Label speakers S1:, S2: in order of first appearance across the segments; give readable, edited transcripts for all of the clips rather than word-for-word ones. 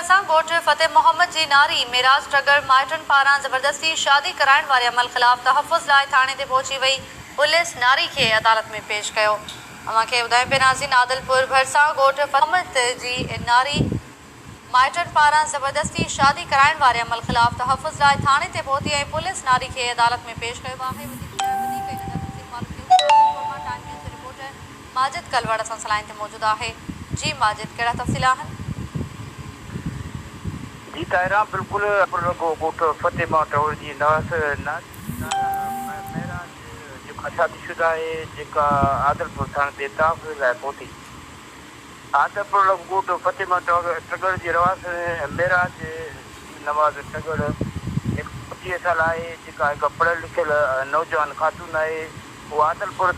S1: भरसां ॻोठ फतेह मोहम्मद जी नारी मेराज ट्रगर माइटनि पारां ज़बरदस्ती शादी कराइण वारे अमल ख़िलाफ़ तहफ़ुज़ लाइ थाणे ते पहुची वई पुलिस नारी खे अदालत में पेश कयो। अव्हांखे ॿुधायूं पिया नाज़रीन, आदिलपुर भरसां ॻोठ मोहम्मद जी नारी माइटनि पारां ज़बरदस्ती शादी कराइण वारे अमल ख़िलाफ़ तहफ़ुज़ लाइ थाणे ते पहुती ऐं पुलिस नारी खे अदालत में पेश कयो आहे। माजिद कलवड़ असां सां लाइन ते मौजूदु आहे। जी माजिद, कहिड़ा तफ़सील आहिनि?
S2: जी तायरा बिल्कुल ॻोठ फतेह मोहम्मद जी मेराज जेका शादीशुदा आहे, जेका आदिलपुर थाणे ते तहफ़ुज़ लाइ पहुती। आदिलपुर ॻोठ फतेह मोहम्मद ट्रगर जी रवास मेराज नवाज़ ट्रगर 25 साल आहे, जेका हिकु पढ़ियल लिखियल नौजवान ख़ातून आहे। उहा आदिलपुर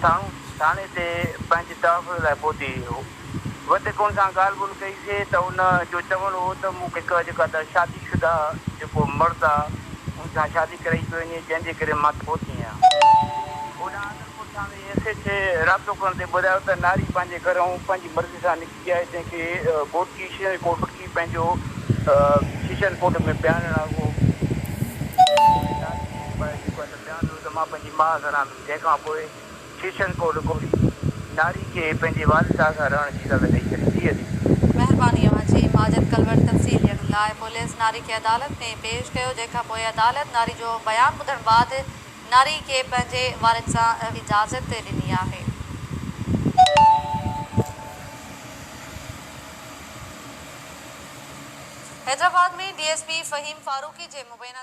S2: थाणे ते पंहिंजे तहफ़ुज़ लाइ पहुती। वधीक हुन सां ॻाल्हि ॿोल कईसीं त उन जो चवणु हो त मूंखे जेका त शादीशुदा जेको मर्द आहे उन सां शादी कराई थी वञे, जंहिंजे करे मां पहुती आहियां। होॾां आदिलपुर थाणे एस एच राबितो करण ते ॿुधायो त नारी पंहिंजे घरों पंहिंजी मर्ज़ी सां निकिती आहे, जंहिंखे कोर्ट कोटकी पंहिंजो सेशन कोर्ट में बयानु आहे। जेको बयानु हो त मां पंहिंजी माउ सां, जंहिंखां पोइ सेशन कोर्ट नारी खे पंहिंजे वालिद सां रहण जी इजाज़त ॾेई छॾी।
S1: महिरबानी अव्हांजी माजिद कलवड़ तफ़सील ॾियण लाइ। पुलिस नारी खे अदालत में पेश कयो, जंहिंखां पोइ अदालत नारी जो बयानु ॿुधण बैदि नारी खे पंहिंजे वालिद सां इजाज़त ॾिनी आहे। हैदराबाद में DSP फ़हीम फारूकी जे मुबैना